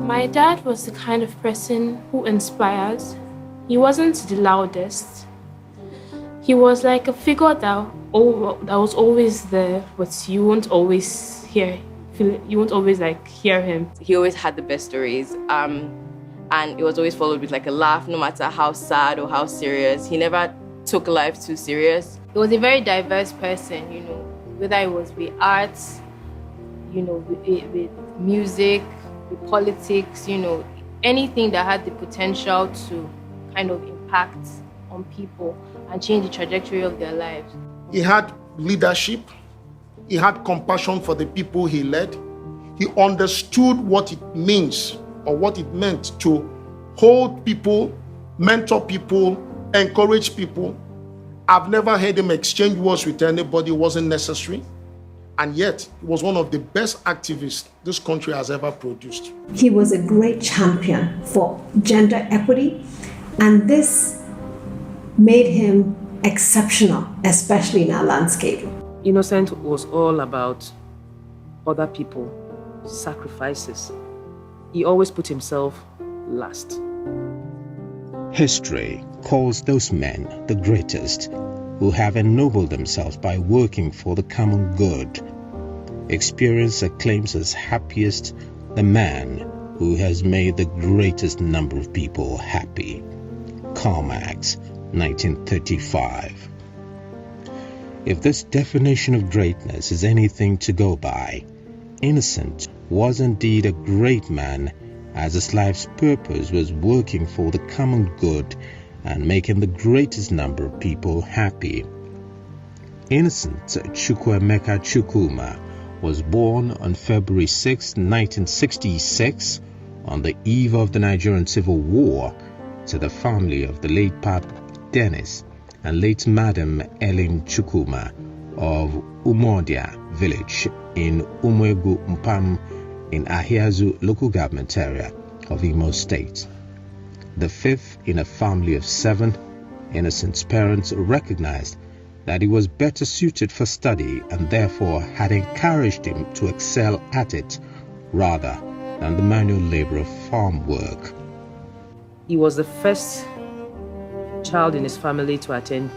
My dad was the kind of person who inspires. He wasn't the loudest. He was like a figure that was always there, but you won't always hear. You won't always hear him. He always had the best stories, and it was always followed with a laugh, no matter how sad or how serious. He never took life too serious. He was a very diverse person, whether it was with arts, with music, with politics, anything that had the potential to kind of impact on people and change the trajectory of their lives. He had leadership. He had compassion for the people he led. He understood what it means or what it meant to hold people, mentor people, encourage people. I've never heard him exchange words with anybody. It wasn't necessary. And yet, he was one of the best activists this country has ever produced. He was a great champion for gender equity, and this made him exceptional, especially in our landscape. Innocent was all about other people, sacrifices. He always put himself last. History calls those men the greatest who have ennobled themselves by working for the common good. Experience acclaims as happiest the man who has made the greatest number of people happy. Karl Marx, 1935. If this definition of greatness is anything to go by, Innocent was indeed a great man, as his life's purpose was working for the common good and making the greatest number of people happy. Innocent Chukwuma was born on February 6, 1966, on the eve of the Nigerian Civil War, to the family of the late Papa Dennis and late Madam Ellen Chukwuma of Umodia village in Umwegu Mpam in Ahiazu local government area of Imo State. The fifth in a family of 7, Innocent's parents recognized that he was better suited for study and therefore had encouraged him to excel at it rather than the manual labor of farm work. He was the first child in his family to attend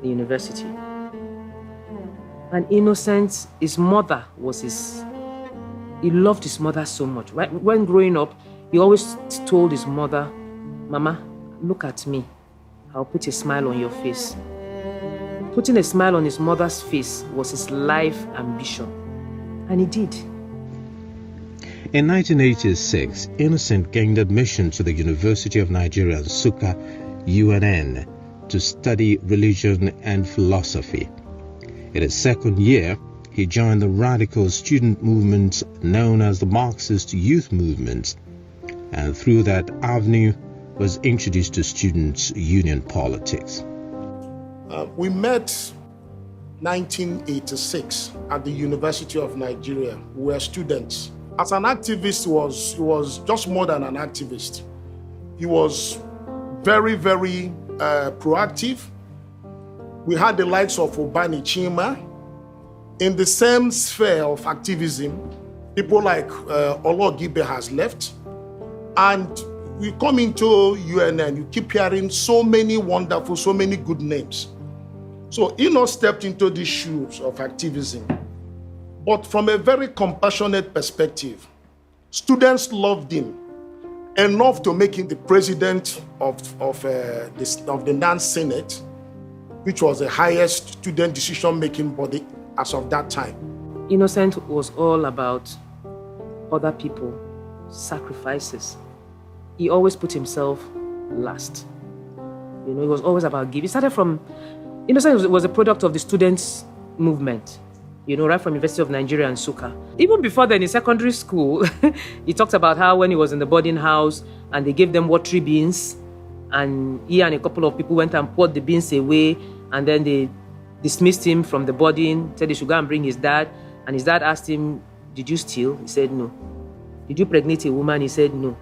the university. And Innocent, his mother he loved his mother so much. When growing up, he always told his mother, "Mama, look at me. I'll put a smile on your face." Putting a smile on his mother's face was his life ambition. And he did. In 1986, Innocent gained admission to the University of Nigeria, Nsukka, UNN, to study religion and philosophy. In his second year, he joined the radical student movement known as the Marxist Youth Movement, and through that avenue was introduced to students' union politics. We met 1986 at the University of Nigeria. We were students. As an activist, he was just more than an activist. He was very, very proactive. We had the likes of Obani Chima. In the same sphere of activism, people like Ologibe has left. And we come into UNN, you keep hearing so many wonderful, so many good names. So Ino stepped into the shoes of activism. But from a very compassionate perspective, students loved him enough to make him the president of the NAN Senate, which was the highest student decision-making body as of that time. Innocent was all about other people, sacrifices. He always put himself last. It was always about giving. He started from, Innocent was a product of the students' movement. Right from University of Nigeria and Nsukka. Even before then, in secondary school, he talked about how when he was in the boarding house and they gave them watery beans, and he and a couple of people went and poured the beans away, and then they dismissed him from the boarding, said he should go and bring his dad, and his dad asked him, "Did you steal?" He said no. "Did you pregnate a woman?" He said no.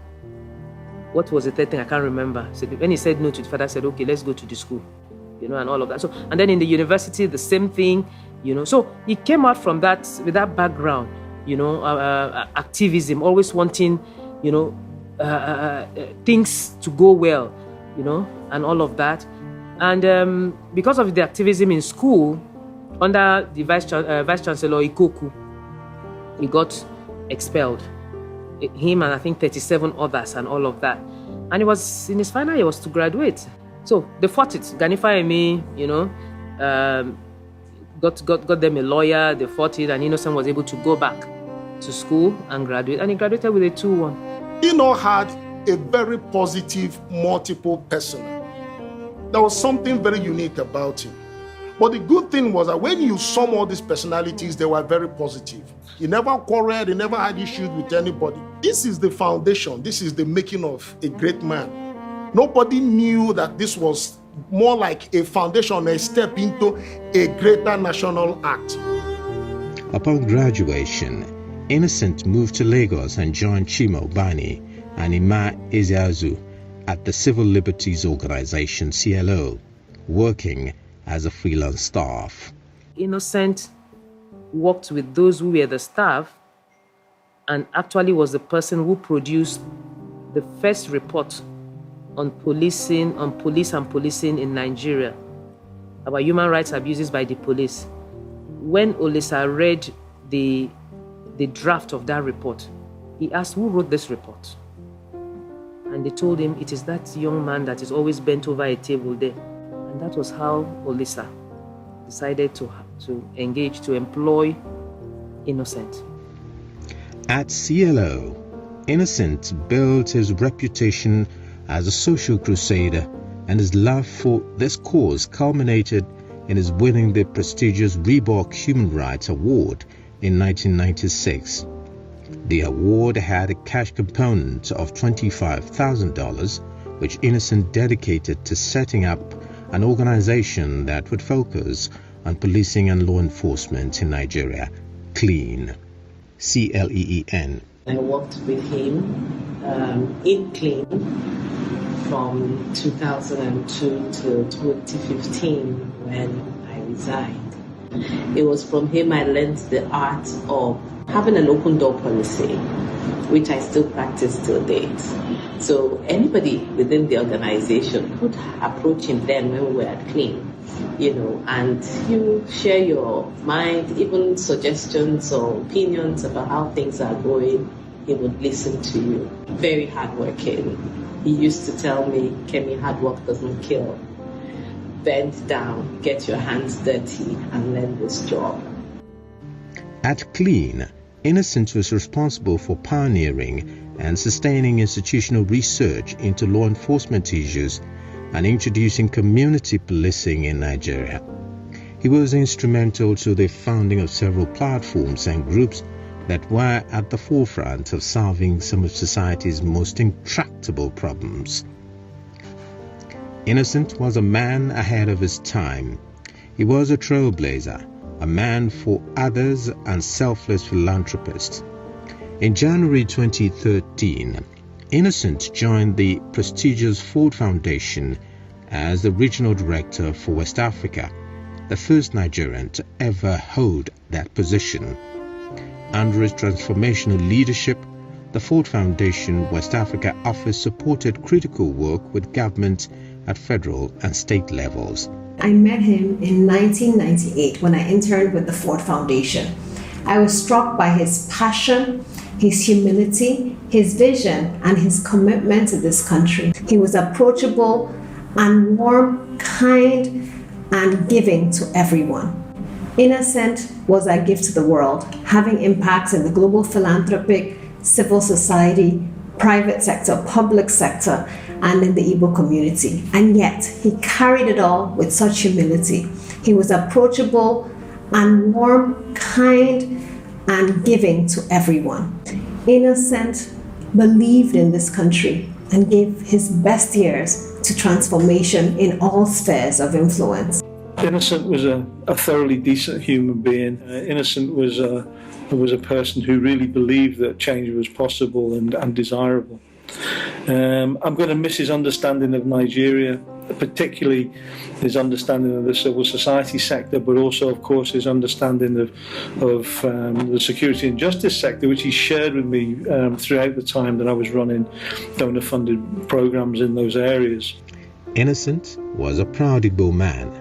What was the third thing? I can't remember. So when he said no to the father, said, "Okay, let's go to the school," and all of that. So, and then in the university, the same thing. So he came out from that with that background, activism, always wanting things to go well, and all of that. And because of the activism in school, under the Vice Chancellor Ikoku, he got expelled. Him and I think 37 others and all of that. And it was in his final year was to graduate. So they fought it. Ganifa Emi, got them a lawyer, they fought it, and Innocent was able to go back to school and graduate. And he graduated with a 2-1. Eno had a very positive multiple persona. There was something very unique about him. But the good thing was that when you sum all these personalities, they were very positive. He never quarreled, he never had issues with anybody. This is the foundation, this is the making of a great man. Nobody knew that this was more like a foundation, a step into a greater national act. Upon graduation, Innocent moved to Lagos and joined Chima Obani and Ima Ezeazu at the Civil Liberties Organization, CLO, working as a freelance staff. Innocent worked with those who were the staff and actually was the person who produced the first report on police and policing in Nigeria, about human rights abuses by the police. When Olisa read the draft of that report, he asked, who wrote this report? And they told him, it is that young man that is always bent over a table there. And that was how Olisa decided to engage, to employ Innocent. At CLO, Innocent built his reputation as a social crusader, and his love for this cause culminated in his winning the prestigious Reebok Human Rights Award in 1996. The award had a cash component of $25,000, which Innocent dedicated to setting up an organization that would focus on policing and law enforcement in Nigeria, CLEAN. CLEEN. I worked with him in CLEAN from 2002 to 2015 when I resigned. It was from him I learned the art of having an open door policy, which I still practice till date. So anybody within the organization could approach him then when we were at CLEAN, and you share your mind, even suggestions or opinions about how things are going. He would listen to you. Very hardworking. He used to tell me, Kemi, hard work doesn't kill. Bend down, get your hands dirty, and learn this job. At CLEAN, Innocent was responsible for pioneering and sustaining institutional research into law enforcement issues and introducing community policing in Nigeria. He was instrumental to the founding of several platforms and groups that were at the forefront of solving some of society's most intractable problems. Innocent was a man ahead of his time. He was a trailblazer, a man for others and selfless philanthropist. In January 2013, Innocent joined the prestigious Ford Foundation as the regional director for West Africa, the first Nigerian to ever hold that position. Under his transformational leadership, the Ford Foundation West Africa office supported critical work with government at federal and state levels. I met him in 1998 when I interned with the Ford Foundation. I was struck by his passion, his humility, his vision, and his commitment to this country. He was approachable and warm, kind, and giving to everyone. Innocent was a gift to the world, having impacts in the global philanthropic, civil society, private sector, public sector, and in the Igbo community. And yet, he carried it all with such humility. He was approachable and warm, kind, and giving to everyone. Innocent believed in this country and gave his best years to transformation in all spheres of influence. Innocent was a thoroughly decent human being. Innocent was a person who really believed that change was possible and desirable. I'm going to miss his understanding of Nigeria. particularly his understanding of the civil society sector, but also, of course, his understanding of the security and justice sector, which he shared with me throughout the time that I was running donor-funded programs in those areas. Innocent was a proud Igbo man.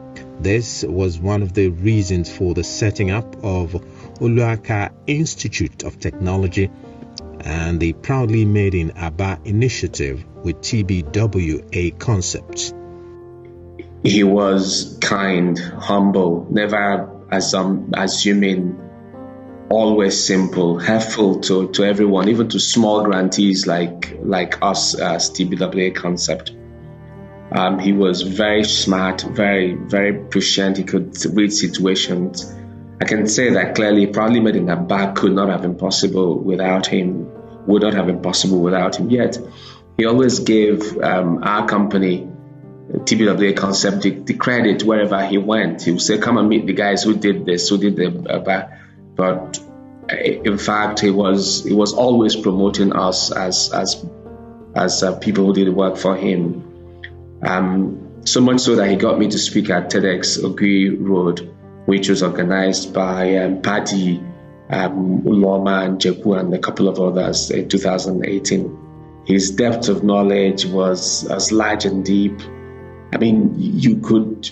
This was one of the reasons for the setting up of Oluaka Institute of Technology and the proudly made in Aba initiative with TBWA concepts. He was kind, humble, never assuming, always simple, helpful to everyone, even to small grantees like us as TBWA concept. He was very smart, very, very prescient. He could read situations. I can say that clearly, proudly made in Aba could not have been possible without him, would not have been possible without him. Yet, he always gave our company, TBWA Concept, the credit wherever he went. He would say, come and meet the guys who did this, who did the Aba. But in fact, he was always promoting us as people who did work for him. So much so that he got me to speak at TEDx Ogui Road, which was organized by Paddy, Uloma, and Jeku, and a couple of others in 2018. His depth of knowledge was as large and deep. I mean, you could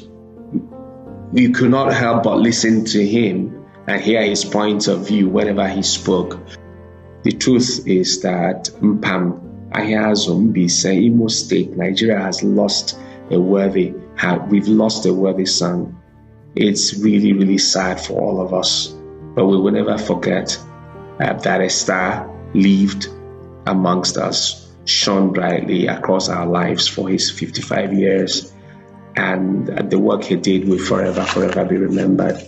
not help but listen to him and hear his point of view whenever he spoke. The truth is that Imo State, Nigeria has lost we've lost a worthy son. It's really, really sad for all of us, but we will never forget that a star lived amongst us, shone brightly across our lives for his 55 years, and the work he did will forever be remembered.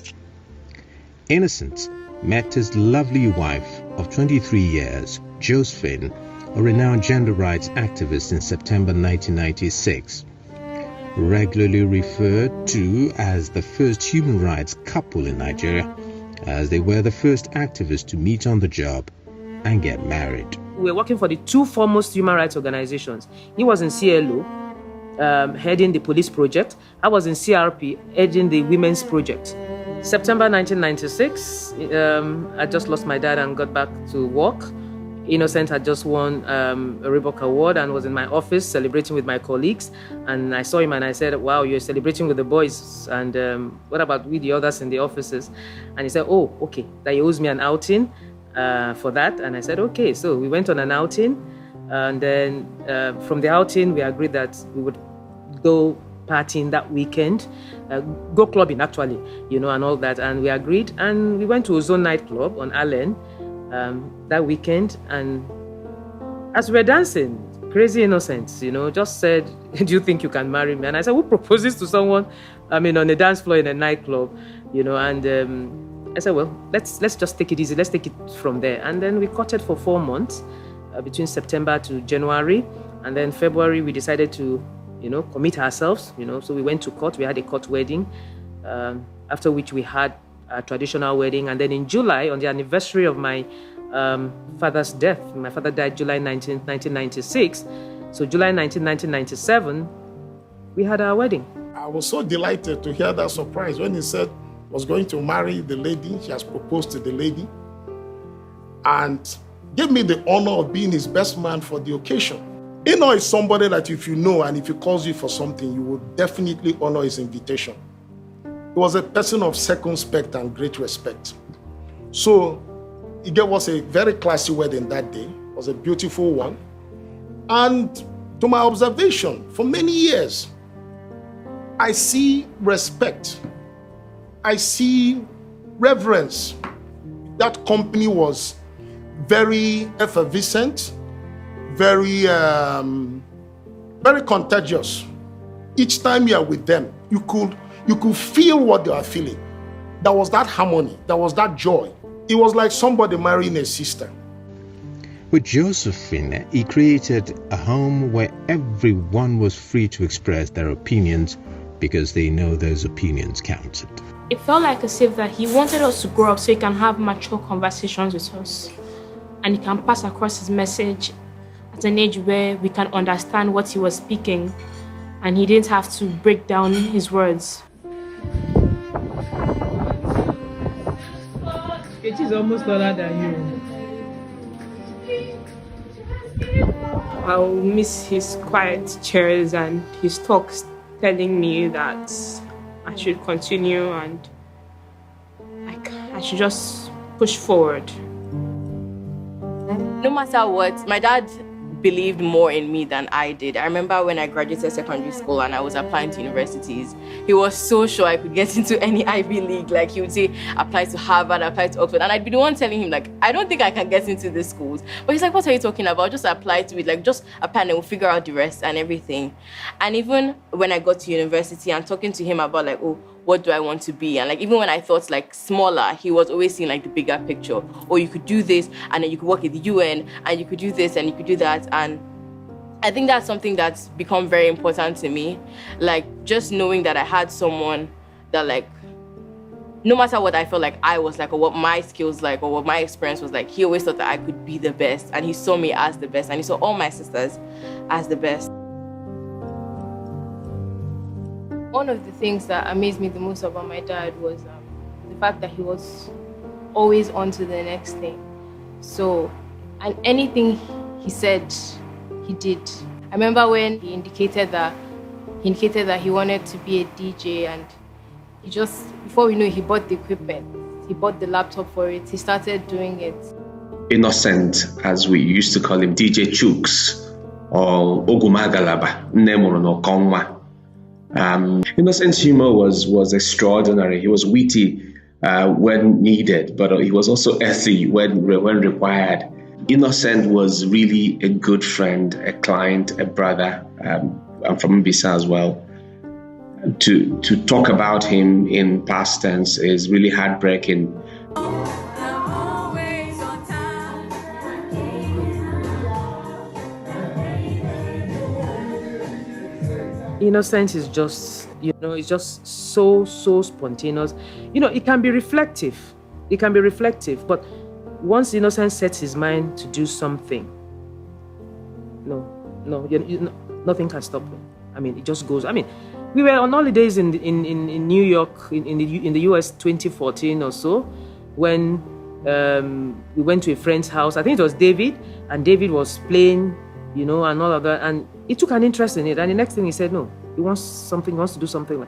Innocent met his lovely wife of 23 years, Josephine, a renowned gender rights activist, in September 1996. Regularly referred to as the first human rights couple in Nigeria, as they were the first activists to meet on the job and get married. We were working for the two foremost human rights organizations. He was in CLO, heading the police project. I was in CRP, heading the women's project. September 1996, I just lost my dad and got back to work. Innocent had just won a Reebok Award and was in my office celebrating with my colleagues. And I saw him and I said, wow, you're celebrating with the boys. And what about with the others in the offices? And he said, oh, okay, that he owes me an outing for that. And I said, okay. So we went on an outing. And then from the outing, we agreed that we would go partying that weekend, go clubbing actually, and all that. And we agreed. And we went to Ozone nightclub on Allen that weekend, and as we were dancing, crazy Innocent, just said, do you think you can marry me? And I said, who proposes to someone, on a dance floor in a nightclub, and I said, well, let's just take it easy, let's take it from there. And then we courted for 4 months, between September to January, and then February we decided to, commit ourselves, so we went to court, we had a court wedding, after which we had a traditional wedding. And then in July, on the anniversary of my father's death, my father died July 1996. So July 1997, we had our wedding. I was so delighted to hear that surprise when he said he was going to marry the lady. He has proposed to the lady and gave me the honor of being his best man for the occasion. Is somebody that if you know and if he calls you for something, you will definitely honor his invitation. He was a person of circumspect and great respect. So he gave us a very classy wedding that day. It was a beautiful one. And to my observation, for many years, I see respect. I see reverence. That company was very effervescent, very contagious. Each time you are with them, you could feel what they are feeling. There was that harmony. There was that joy. It was like somebody marrying a sister. With Josephine, he created a home where everyone was free to express their opinions because they know those opinions counted. It felt like as if that he wanted us to grow up so he can have mature conversations with us. And he can pass across his message at an age where we can understand what he was speaking and he didn't have to break down his words. It is almost taller than you. I'll miss his quiet cheers and his talks telling me that I should continue and I should just push forward. No matter what, my dad believed more in me than I did. I remember when I graduated secondary school and I was applying to universities, he was so sure I could get into any Ivy League. Like, he would say, apply to Harvard, apply to Oxford. And I'd be the one telling him, like, I don't think I can get into these schools. But he's like, what are you talking about? Just apply to it. Like, just apply and we'll figure out the rest and everything. And even when I got to university and talking to him about, like, oh, what do I want to be? And like, even when I thought like smaller, he was always seeing like the bigger picture. Or you could do this and then you could work at the UN and you could do this and you could do that. And I think that's something that's become very important to me. Like, just knowing that I had someone that, like, no matter what I felt like I was like, or what my skills like, or what my experience was like, he always thought that I could be the best. And he saw me as the best. And he saw all my sisters as the best. One of the things that amazed me the most about my dad was the fact that he was always on to the next thing. So, and anything he said, he did. I remember when he indicated that he wanted to be a DJ, and he just, before we knew it, he bought the equipment. He bought the laptop for it. He started doing it. Innocent, as we used to call him, DJ Chuks, or Ogumagalaba, Nemoro no Konwa. Innocent's humor was extraordinary. He was witty when needed, but he was also earthy when required. Innocent was really a good friend, a client, a brother. I'm from Mbisa as well. To talk about him in past tense is really heartbreaking. Innocence is just, it's just so spontaneous. It can be reflective. But once Innocence sets his mind to do something, nothing can stop him. I mean, it just goes. I mean, we were on holidays in New York, in the US 2014 or so, when we went to a friend's house. I think it was David, and David was playing, and all of that, and he took an interest in it. And the next thing he said, no, he wants to do something.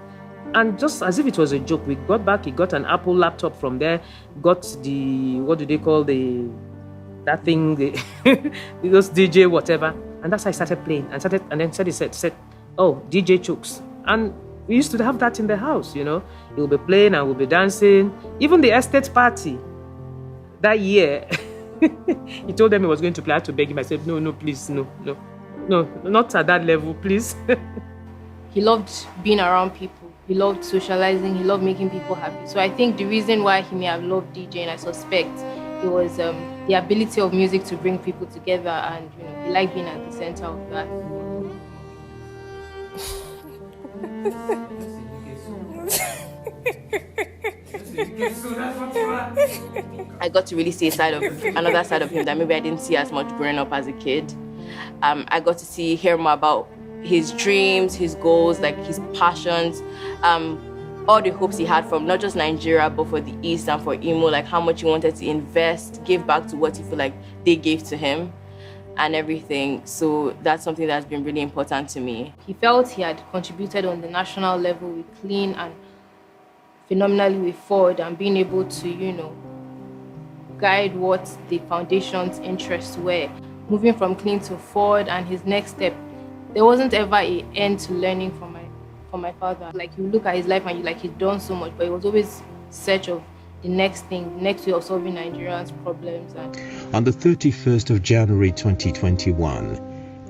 And just as if it was a joke, we got back, he got an Apple laptop from there, got the, what do they call that thing, those DJ whatever. And that's how I started playing. And then he said, oh, DJ Chooks. And we used to have that in the house, He'll be playing and we'll be dancing. Even the estate party that year, he told them he was going to play. I had to beg him. I said, no, please, no, not at that level, please. He loved being around people. He loved socializing. He loved making people happy. So I think the reason why he may have loved DJing, I suspect, it was the ability of music to bring people together, and he liked being at the center of that. I got to really see another side of him that maybe I didn't see as much growing up as a kid. I got to hear more about his dreams, his goals, like his passions, all the hopes he had from not just Nigeria, but for the East and for Imo, like how much he wanted to invest, give back to what he feel like they gave to him and everything. So that's something that's been really important to me. He felt he had contributed on the national level with Clean and phenomenally with Ford, and being able to, guide what the foundation's interests were. Moving from Clean to Ford and his next step, there wasn't ever an end to learning from my father. Like, you look at his life and he's done so much, but it was always search of the next thing, the next way of solving Nigerians' problems. On the 31st of January 2021,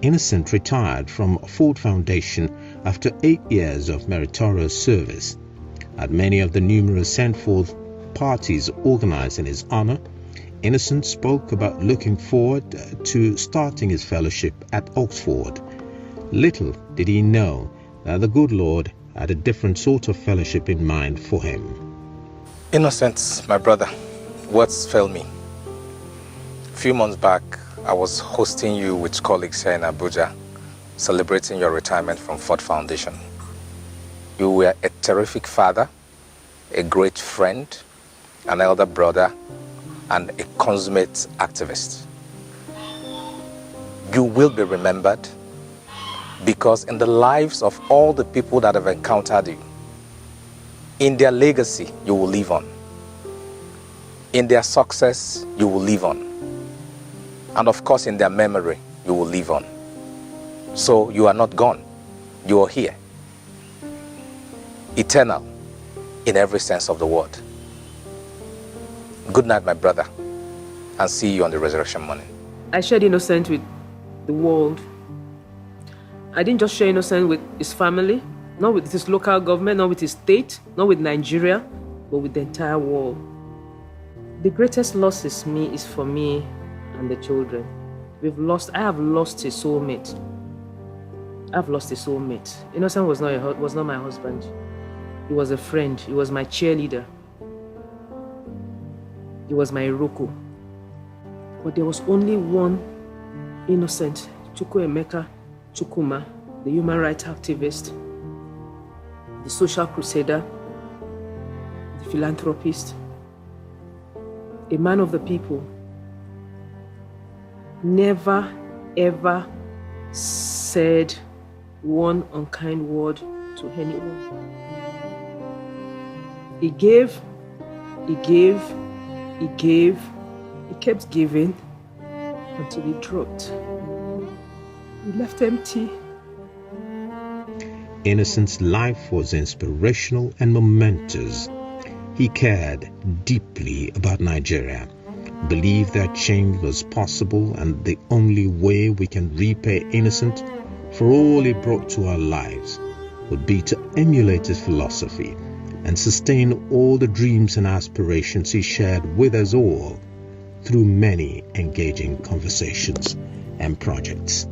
Innocent retired from Ford Foundation after 8 years of meritorious service. At many of the numerous sent-forth parties organized in his honor, Innocent spoke about looking forward to starting his fellowship at Oxford. Little did he know that the good Lord had a different sort of fellowship in mind for him. Innocent, my brother, words fail me. A few months back, I was hosting you with colleagues here in Abuja celebrating your retirement from Ford Foundation. You were a terrific father, a great friend, an elder brother, and a consummate activist. You will be remembered because in the lives of all the people that have encountered you, in their legacy, you will live on. In their success, you will live on. And of course, in their memory, you will live on. So you are not gone. You are here. Eternal in every sense of the word. Good night, my brother, and see you on the resurrection morning. I shared Innocent with the world. I didn't just share Innocent with his family, not with his local government, not with his state, not with Nigeria, but with the entire world. The greatest loss is for me and the children. I have lost a soulmate. I've lost a soulmate. Innocent was not my husband. He was a friend. He was my cheerleader. He was my Iroko. But there was only one Innocent, Chukwuma, the human rights activist, the social crusader, the philanthropist, a man of the people. Never, ever said one unkind word to anyone. He gave, he gave, he gave, he kept giving until he dropped. He left empty. Innocent's life was inspirational and momentous. He cared deeply about Nigeria, believed that change was possible, and the only way we can repay Innocent for all he brought to our lives would be to emulate his philosophy and sustain all the dreams and aspirations he shared with us all through many engaging conversations and projects.